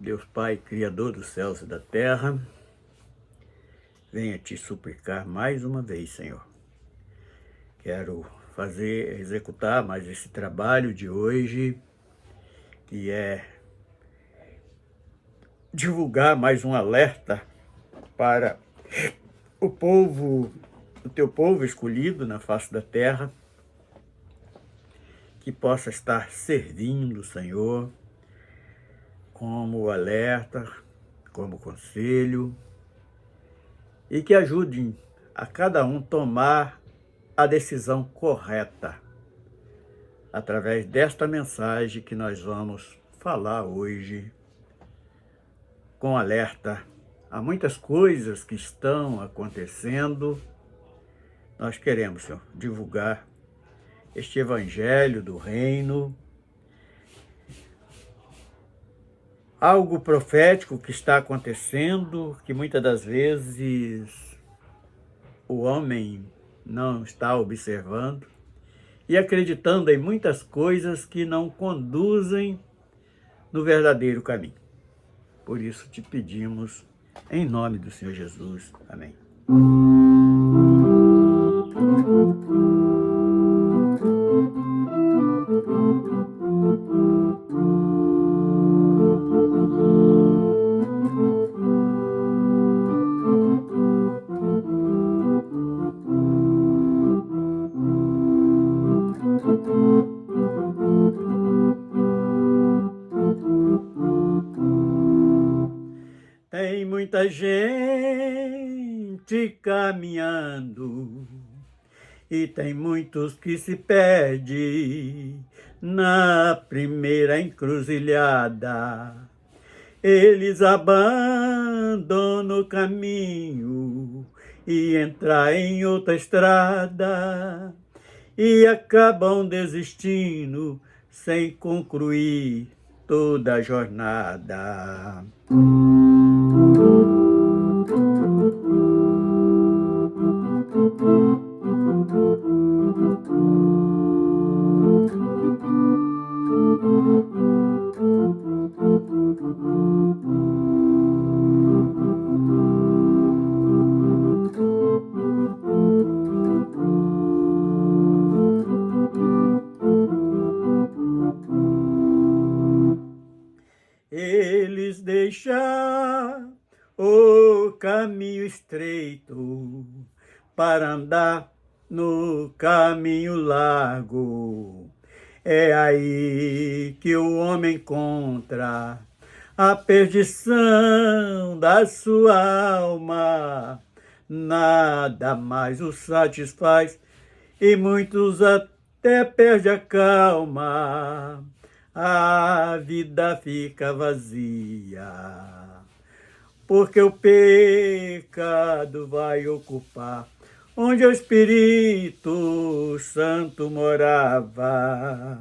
Deus Pai, Criador dos céus e da terra, venha te suplicar mais uma vez, Senhor. Quero executar mais esse trabalho de hoje, que é divulgar mais um alerta para o teu povo escolhido na face da terra, que possa estar servindo, Senhor, como alerta, como conselho, e que ajudem a cada um tomar a decisão correta, através desta mensagem que nós vamos falar hoje, com alerta a muitas coisas que estão acontecendo. Nós queremos, Senhor, divulgar este evangelho do reino, algo profético que está acontecendo, que muitas das vezes o homem não está observando e acreditando em muitas coisas que não conduzem no verdadeiro caminho. Por isso te pedimos, em nome do Senhor Jesus. Amém. Tem muita gente caminhando e tem muitos que se perdem na primeira encruzilhada. Eles abandonam o caminho e entram em outra estrada e acabam desistindo sem concluir toda a jornada. Eles deixam o caminho estreito para andar no caminho largo. É aí que o homem encontra a perdição da sua alma. Nada mais o satisfaz e muitos até perdem a calma. A vida fica vazia, porque o pecado vai ocupar onde o Espírito Santo morava.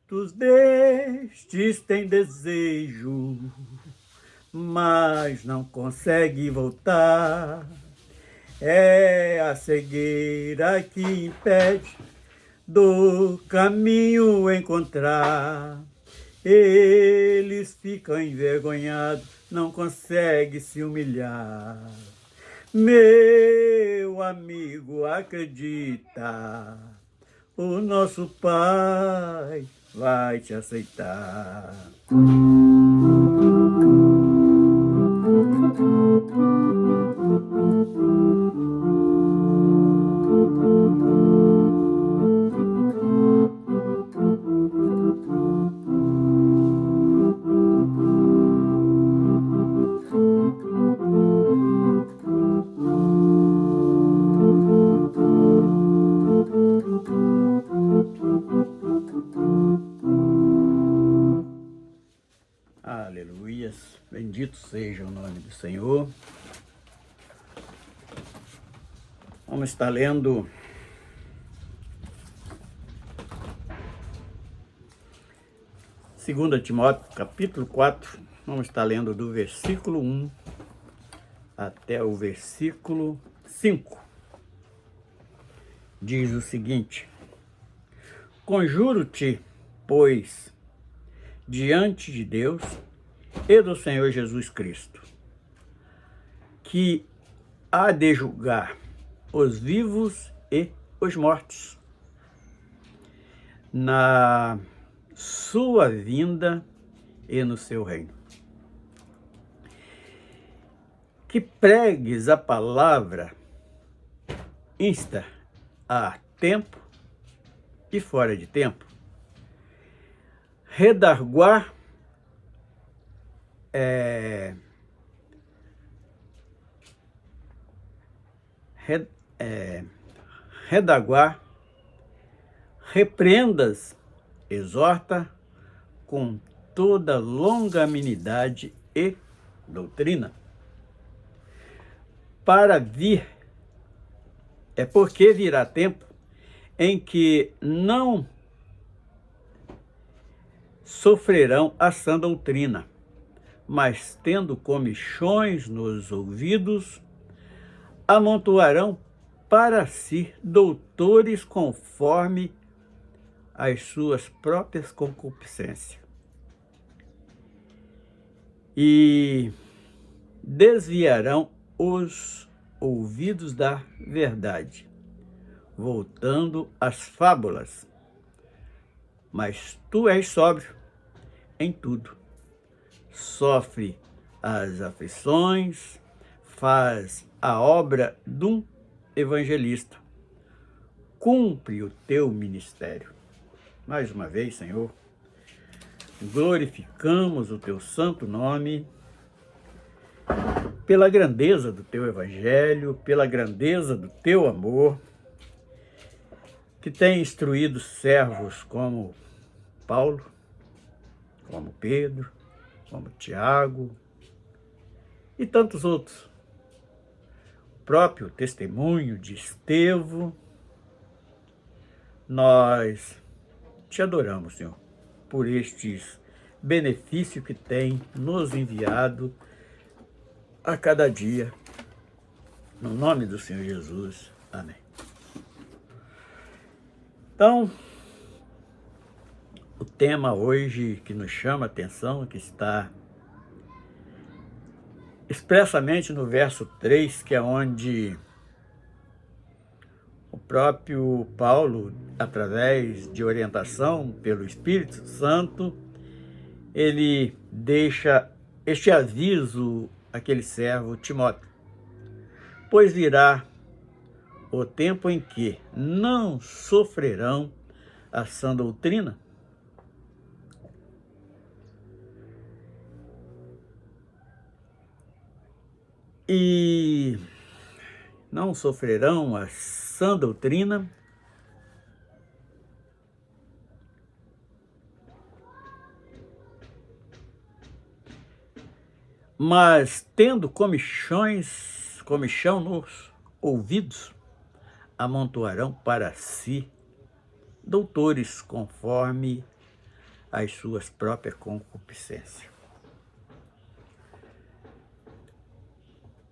Muitos destes têm desejo, mas não conseguem voltar. É a cegueira que impede do caminho encontrar. Eles ficam envergonhados, não conseguem se humilhar. Meu amigo, acredita, o nosso Pai vai te aceitar. Aleluias, bendito seja o nome do Senhor. Vamos estar lendo Segunda Timóteo, capítulo 4, vamos estar lendo do versículo 1 até o versículo 5. Diz o seguinte: Conjuro-te, pois, diante de Deus e do Senhor Jesus Cristo, que há de julgar os vivos e os mortos, na sua vinda e no seu reino. Que pregues a palavra insta a tempo e fora de tempo, redarguar redaguar, repreendas, exorta com toda longanimidade e doutrina. Porque virá tempo em que não sofrerão a sã doutrina, mas tendo comichões nos ouvidos, amontoarão para si doutores conforme as suas próprias concupiscências, e desviarão os ouvidos da verdade, voltando às fábulas. Mas tu és sóbrio em tudo, sofre as aflições, faz a obra de um evangelista, cumpre o teu ministério. Mais uma vez, Senhor, glorificamos o teu santo nome pela grandeza do teu evangelho, pela grandeza do teu amor, que tem instruído servos como Paulo, como Pedro, como Tiago e tantos outros. O próprio testemunho de Estevão. Nós te adoramos, Senhor, por estes benefícios que tem nos enviado a cada dia. No nome do Senhor Jesus. Amém. Então, o tema hoje que nos chama a atenção, que está expressamente no verso 3, que é onde o próprio Paulo, através de orientação pelo Espírito Santo, ele deixa este aviso àquele servo Timóteo: pois virá o tempo em que não sofrerão a sã doutrina, e não sofrerão a sã doutrina, mas tendo comichão nos ouvidos, amontoarão para si doutores conforme as suas próprias concupiscências.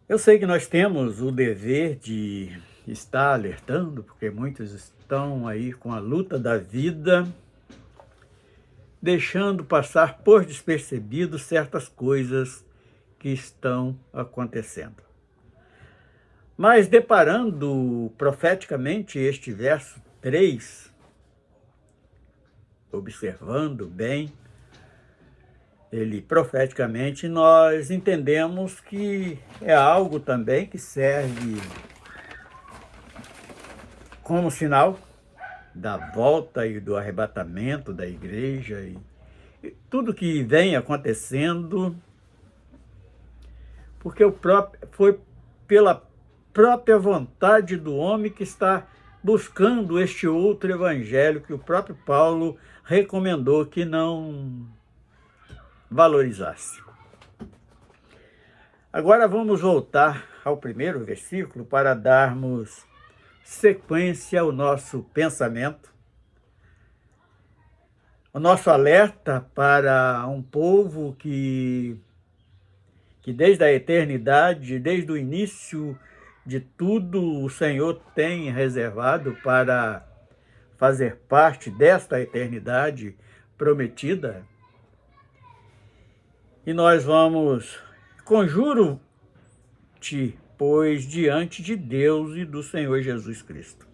Eu sei que nós temos o dever de estar alertando, porque muitos estão aí com a luta da vida, deixando passar por despercebido certas coisas que estão acontecendo. Mas deparando profeticamente este verso 3, observando bem ele profeticamente, nós entendemos que é algo também que serve como sinal da volta e do arrebatamento da igreja e tudo que vem acontecendo, porque foi pela própria vontade do homem que está buscando este outro evangelho que o próprio Paulo recomendou que não valorizasse. Agora vamos voltar ao primeiro versículo para darmos sequência ao nosso pensamento, o nosso alerta para um povo que desde a eternidade, desde o início de tudo, o Senhor tem reservado para fazer parte desta eternidade prometida. E nós vamos, conjuro-te, pois, diante de Deus e do Senhor Jesus Cristo,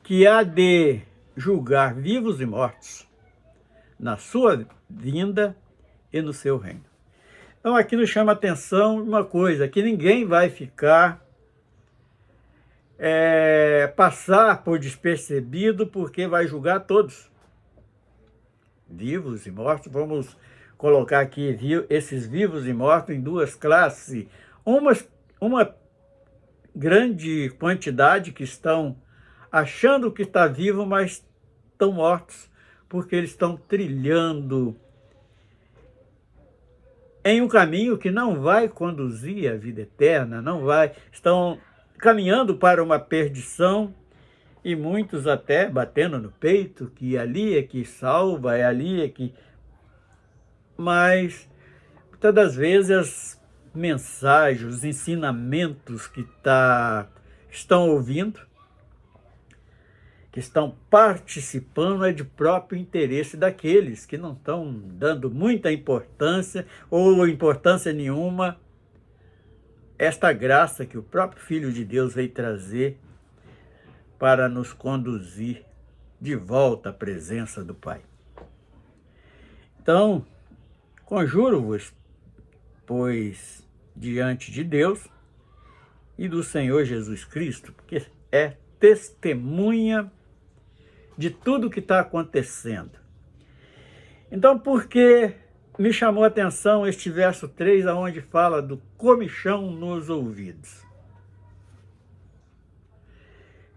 que há de julgar vivos e mortos na sua vinda e no seu reino. Então aqui nos chama a atenção uma coisa, que ninguém vai passar por despercebido, porque vai julgar todos, vivos e mortos. Vamos colocar aqui esses vivos e mortos em duas classes. Uma grande quantidade que estão achando que está vivo, mas estão mortos, porque eles estão trilhando em um caminho que não vai conduzir à vida eterna, estão caminhando para uma perdição, e muitos até batendo no peito, que ali é que salva, é ali é que... Mas, muitas das vezes, as mensagens, os ensinamentos que estão ouvindo, que estão participando, é de próprio interesse daqueles que não estão dando muita importância ou importância nenhuma esta graça que o próprio Filho de Deus veio trazer para nos conduzir de volta à presença do Pai. Então, conjuro-vos, pois, diante de Deus e do Senhor Jesus Cristo, porque é testemunha de tudo que está acontecendo. Então, por que me chamou a atenção este verso 3, onde fala do comichão nos ouvidos?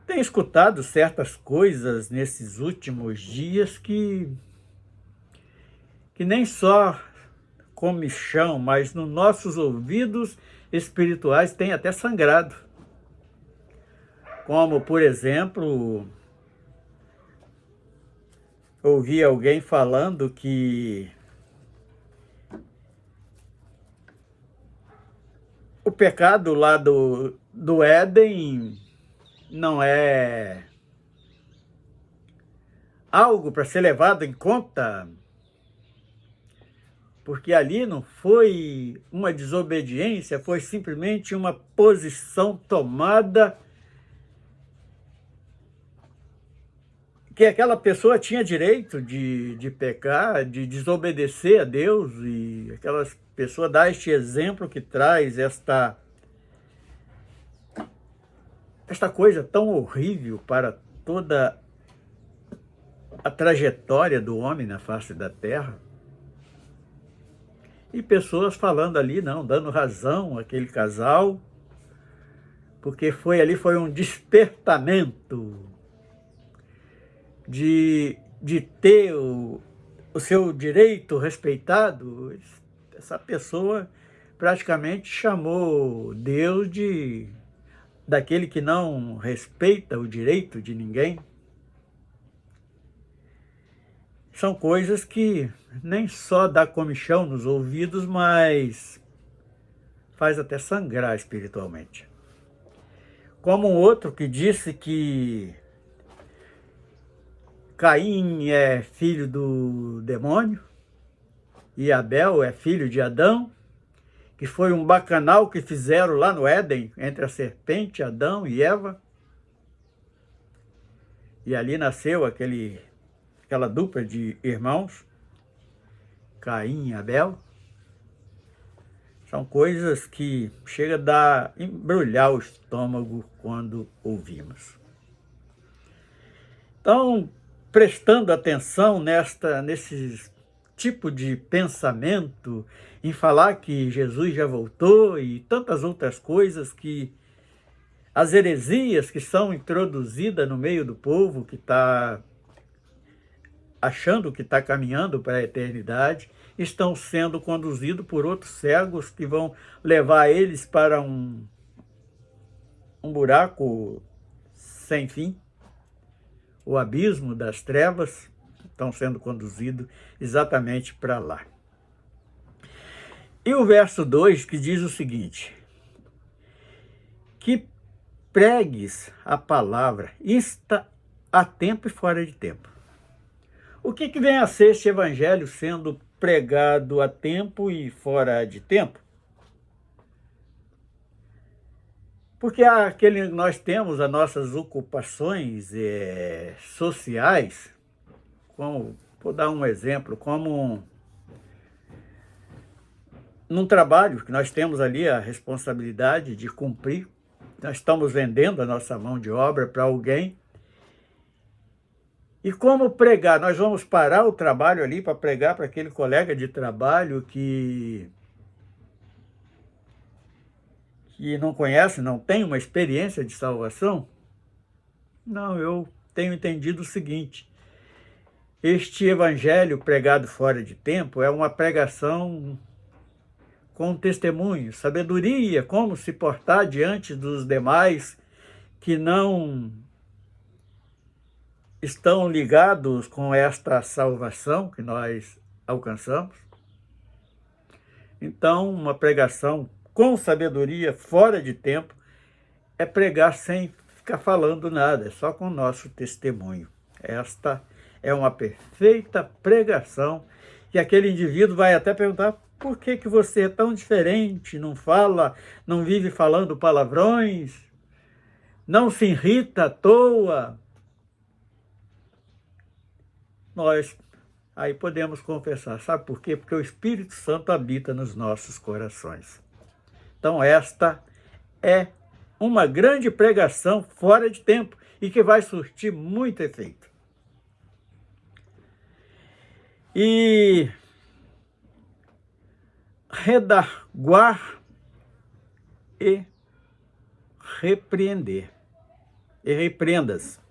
Tenho escutado certas coisas nesses últimos dias que nem só comichão, mas nos nossos ouvidos espirituais tem até sangrado. Como, por exemplo, ouvi alguém falando que o pecado lá do Éden não é algo para ser levado em conta, porque ali não foi uma desobediência, foi simplesmente uma posição tomada que aquela pessoa tinha direito de pecar, de desobedecer a Deus, e aquela pessoa dá este exemplo que traz esta coisa tão horrível para toda a trajetória do homem na face da terra. E pessoas falando ali, não, dando razão àquele casal, porque foi um despertamento de ter o seu direito respeitado. Essa pessoa praticamente chamou Deus daquele que não respeita o direito de ninguém. São coisas que nem só dá comichão nos ouvidos, mas faz até sangrar espiritualmente. Como um outro que disse que Caim é filho do demônio e Abel é filho de Adão, que foi um bacanal que fizeram lá no Éden, entre a serpente, Adão e Eva. E ali nasceu aquela dupla de irmãos, Caim e Abel. São coisas que chega a embrulhar o estômago quando ouvimos. Então, prestando atenção nesse tipo de pensamento, em falar que Jesus já voltou e tantas outras coisas, que as heresias que são introduzidas no meio do povo que está achando que está caminhando para a eternidade, estão sendo conduzidos por outros cegos que vão levar eles para um um buraco sem fim, o abismo das trevas, estão sendo conduzidos exatamente para lá. E o verso 2 que diz o seguinte: que pregues a palavra a tempo e fora de tempo. O que vem a ser este evangelho sendo pregado a tempo e fora de tempo? Porque nós temos as nossas ocupações sociais, como, vou dar um exemplo, como num trabalho que nós temos ali a responsabilidade de cumprir, nós estamos vendendo a nossa mão de obra para alguém. E como pregar? Nós vamos parar o trabalho ali para pregar para aquele colega de trabalho que não conhece, não tem uma experiência de salvação? Não, eu tenho entendido o seguinte: este evangelho pregado fora de tempo é uma pregação com testemunho, sabedoria, como se portar diante dos demais que não estão ligados com esta salvação que nós alcançamos. Então, uma pregação com sabedoria, fora de tempo, é pregar sem ficar falando nada, é só com o nosso testemunho. Esta é uma perfeita pregação, que aquele indivíduo vai até perguntar: por que você é tão diferente, não fala, não vive falando palavrões, não se irrita à toa? Nós aí podemos confessar, sabe por quê? Porque o Espírito Santo habita nos nossos corações. Então esta é uma grande pregação fora de tempo e que vai surtir muito efeito. E redarguar e repreender. E repreendas,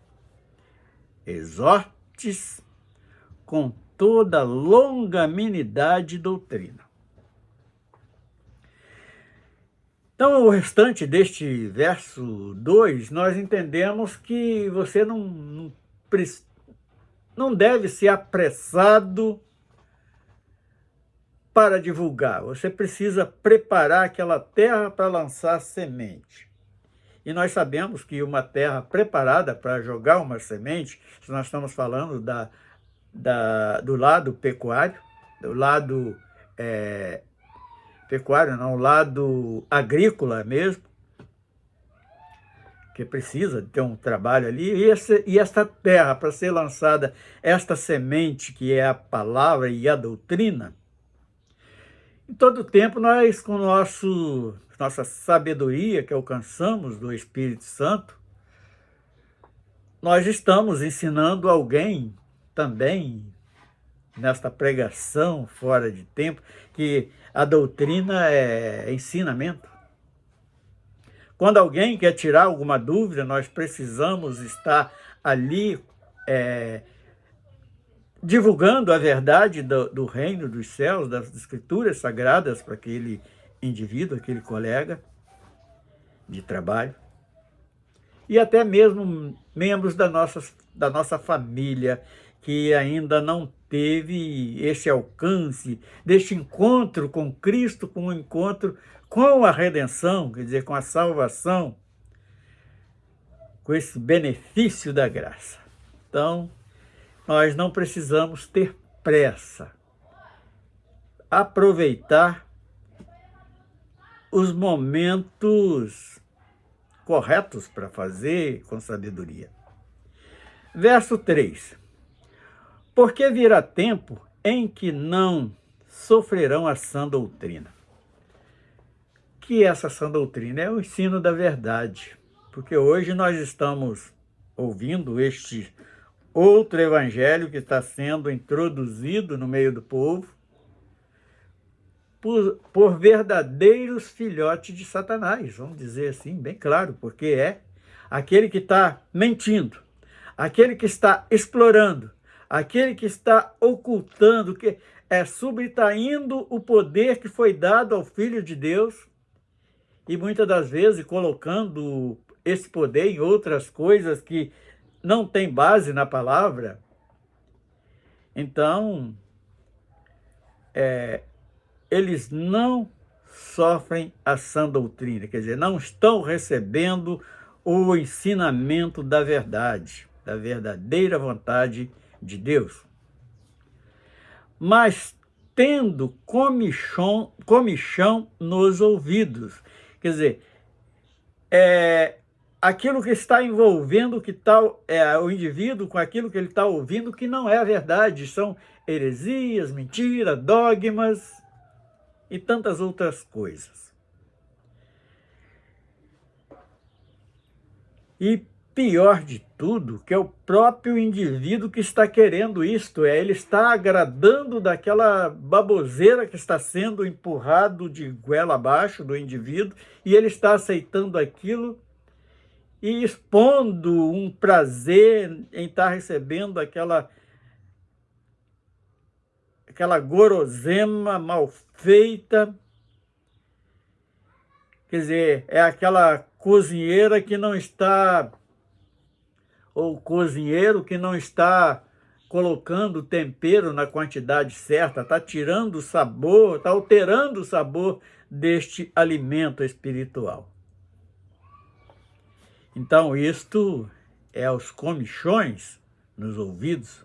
exortes com toda longanimidade e doutrina. Então, o restante deste verso 2, nós entendemos que você não deve ser apressado para divulgar. Você precisa preparar aquela terra para lançar semente. E nós sabemos que uma terra preparada para jogar uma semente, se nós estamos falando do lado pecuário, do lado pecuário não, o lado agrícola mesmo, que precisa ter um trabalho ali, e esta terra, para ser lançada, esta semente que é a palavra e a doutrina, em todo tempo nós, com nossa sabedoria que alcançamos do Espírito Santo, nós estamos ensinando alguém também, nesta pregação fora de tempo, que a doutrina é ensinamento. Quando alguém quer tirar alguma dúvida, nós precisamos estar ali divulgando a verdade do reino dos céus, das escrituras sagradas para aquele indivíduo, aquele colega de trabalho. E até mesmo membros da nossa família que ainda não teve esse alcance deste encontro com Cristo, com o encontro com a redenção, quer dizer, com a salvação, com esse benefício da graça. Então, nós não precisamos ter pressa. Aproveitar os momentos corretos para fazer com sabedoria. Verso 3. Porque virá tempo em que não sofrerão a sã doutrina. Que essa sã doutrina é o ensino da verdade. Porque hoje nós estamos ouvindo este outro evangelho que está sendo introduzido no meio do povo por verdadeiros filhotes de Satanás, vamos dizer assim, bem claro, porque é aquele que está mentindo, aquele que está explorando, aquele que está ocultando, que é subtraindo o poder que foi dado ao Filho de Deus e muitas das vezes colocando esse poder em outras coisas que não tem base na palavra, então eles não sofrem a sã doutrina, quer dizer, não estão recebendo o ensinamento da verdade, da verdadeira vontade de Deus. Mas tendo comichão nos ouvidos, quer dizer, aquilo que está envolvendo o indivíduo com aquilo que ele está ouvindo, que não é a verdade, são heresias, mentiras, dogmas e tantas outras coisas. E pior de tudo, que é o próprio indivíduo que está querendo isto, ele está agradando daquela baboseira que está sendo empurrado de goela abaixo do indivíduo, e ele está aceitando aquilo e expondo um prazer em estar recebendo aquela gorosema mal feita. Quer dizer, é aquela cozinheira que não está, ou cozinheiro que não está colocando tempero na quantidade certa, está tirando o sabor, está alterando o sabor deste alimento espiritual. Então, isto é os comichões nos ouvidos.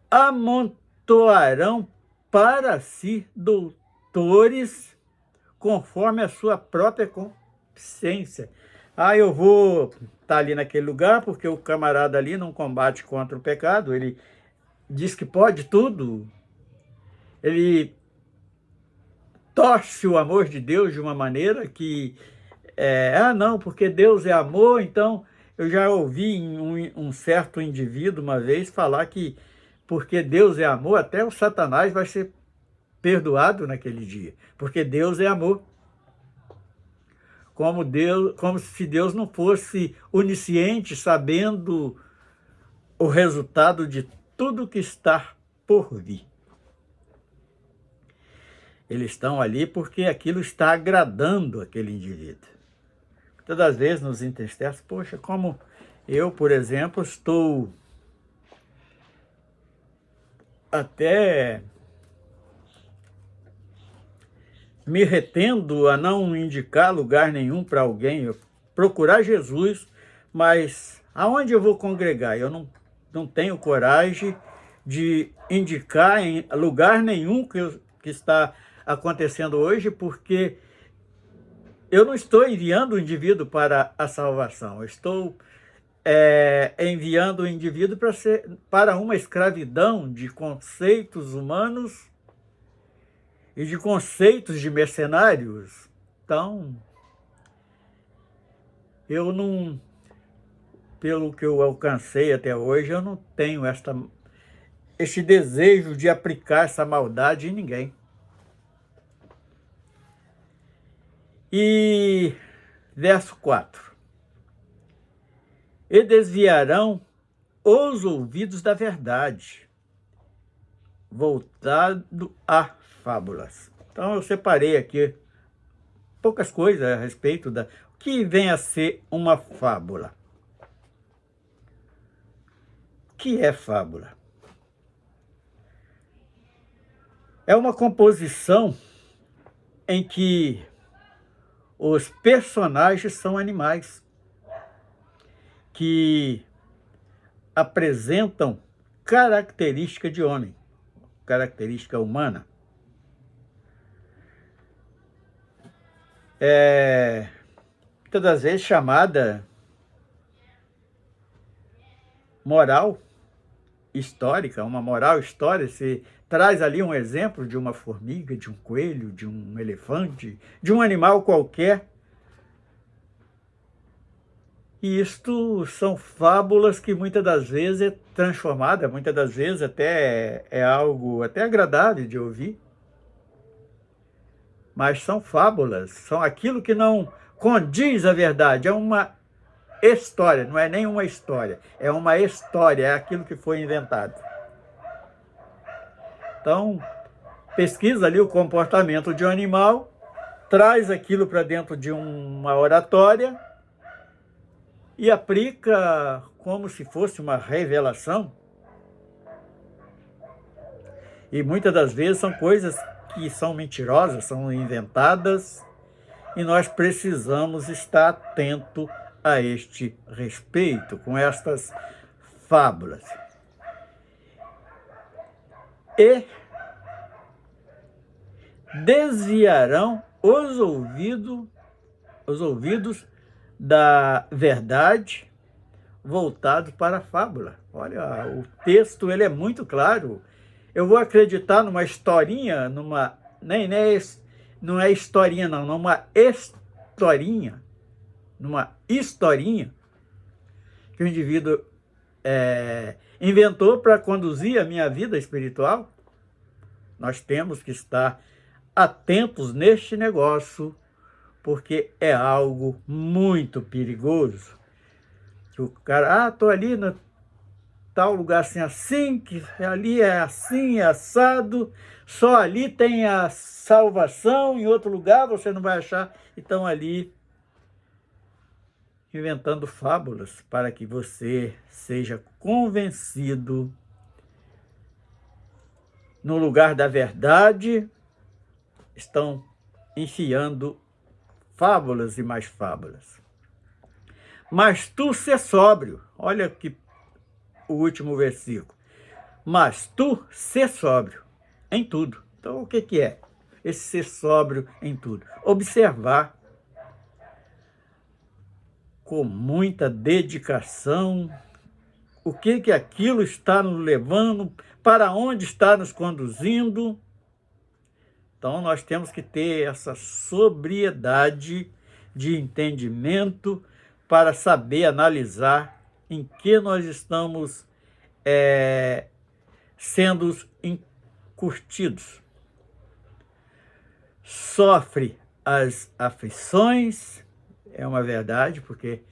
Amontoarão para si doutores conforme a sua própria consciência. Eu vou estar ali naquele lugar porque o camarada ali não combate contra o pecado, ele diz que pode tudo, ele torce o amor de Deus de uma maneira que, não, porque Deus é amor. Então, eu já ouvi um certo indivíduo uma vez falar que porque Deus é amor, até o Satanás vai ser perdoado naquele dia, porque Deus é amor. Como se Deus não fosse onisciente, sabendo o resultado de tudo que está por vir. Eles estão ali porque aquilo está agradando aquele indivíduo. Muitas das vezes nos entristece, poxa, como eu, por exemplo, estou até me retendo a não indicar lugar nenhum para alguém, procurar Jesus, mas aonde eu vou congregar? Eu não tenho coragem de indicar em lugar nenhum que está acontecendo hoje, porque eu não estou enviando o indivíduo para a salvação, eu estou enviando o indivíduo para uma escravidão de conceitos humanos e de conceitos de mercenários. Então, eu não, pelo que eu alcancei até hoje, eu não tenho este desejo de aplicar essa maldade em ninguém. E verso 4. E desviarão os ouvidos da verdade, voltado a fábulas. Então eu separei aqui poucas coisas a respeito o que vem a ser uma fábula. O que é fábula? É uma composição em que os personagens são animais que apresentam característica de homem, característica humana. Muitas das vezes chamada moral histórica, uma moral histórica. Se traz ali um exemplo de uma formiga, de um coelho, de um elefante, de um animal qualquer. E isto são fábulas que muitas das vezes é transformada, muitas das vezes até é algo até agradável de ouvir. Mas são fábulas, são aquilo que não condiz a verdade, é uma história, não é nem uma história, é uma história, é aquilo que foi inventado. Então, pesquisa ali o comportamento de um animal traz aquilo para dentro de uma oratória e aplica como se fosse uma revelação. E muitas das vezes são coisas que são mentirosas, são inventadas, e nós precisamos estar atento a este respeito, com estas fábulas. E desviarão os ouvidos da verdade voltados para a fábula. Olha, o texto ele é muito claro. Eu vou acreditar numa historinha, não é historinha não, numa historinha que o indivíduo inventou para conduzir a minha vida espiritual. Nós temos que estar atentos neste negócio, porque é algo muito perigoso. Que o cara, estou ali no tal lugar assim, que ali é assim, é assado, só ali tem a salvação, em outro lugar você não vai achar. Então ali, inventando fábulas para que você seja convencido no lugar da verdade, estão enfiando fábulas e mais fábulas. Mas tu ser sóbrio, olha que o último versículo. Mas tu ser sóbrio em tudo. Então o que é esse ser sóbrio em tudo? Observar com muita dedicação o que aquilo está nos levando, para onde está nos conduzindo. Então nós temos que ter essa sobriedade de entendimento para saber analisar em que nós estamos sendo encurtidos. Sofre as aflições, é uma verdade, porque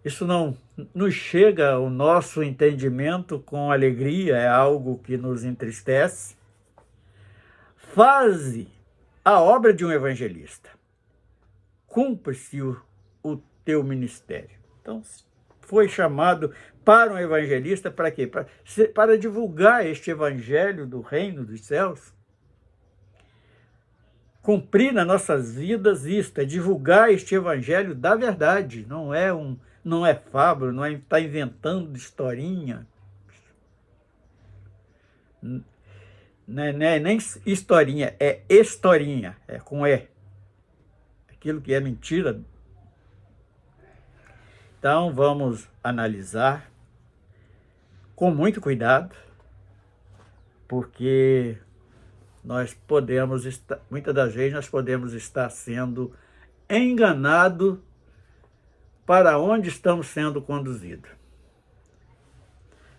isso não nos chega ao nosso entendimento com alegria, é algo que nos entristece. Faze a obra de um evangelista. Cumpre-se o teu ministério. Então, foi chamado para um evangelista para quê? Para divulgar este evangelho do reino dos céus. Cumprir nas nossas vidas isto, é divulgar este evangelho da verdade. Não é fábula, não é estar inventando historinha. Não é nem historinha, é historinha, é com E. Aquilo que é mentira. Então, vamos analisar com muito cuidado, porque muitas das vezes nós podemos estar sendo enganados para onde estamos sendo conduzidos.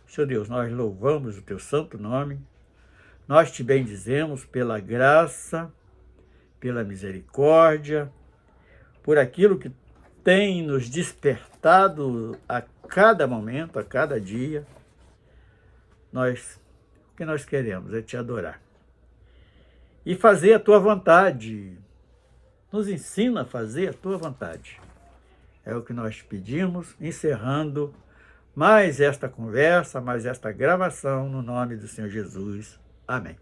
Senhor Deus, nós louvamos o teu santo nome, nós te bendizemos pela graça, pela misericórdia, por aquilo que tem nos despertado a cada momento, a cada dia. O que nós queremos é te adorar e fazer a tua vontade. Nos ensina a fazer a tua vontade. É o que nós pedimos, encerrando mais esta conversa, mais esta gravação, no nome do Senhor Jesus. Amém.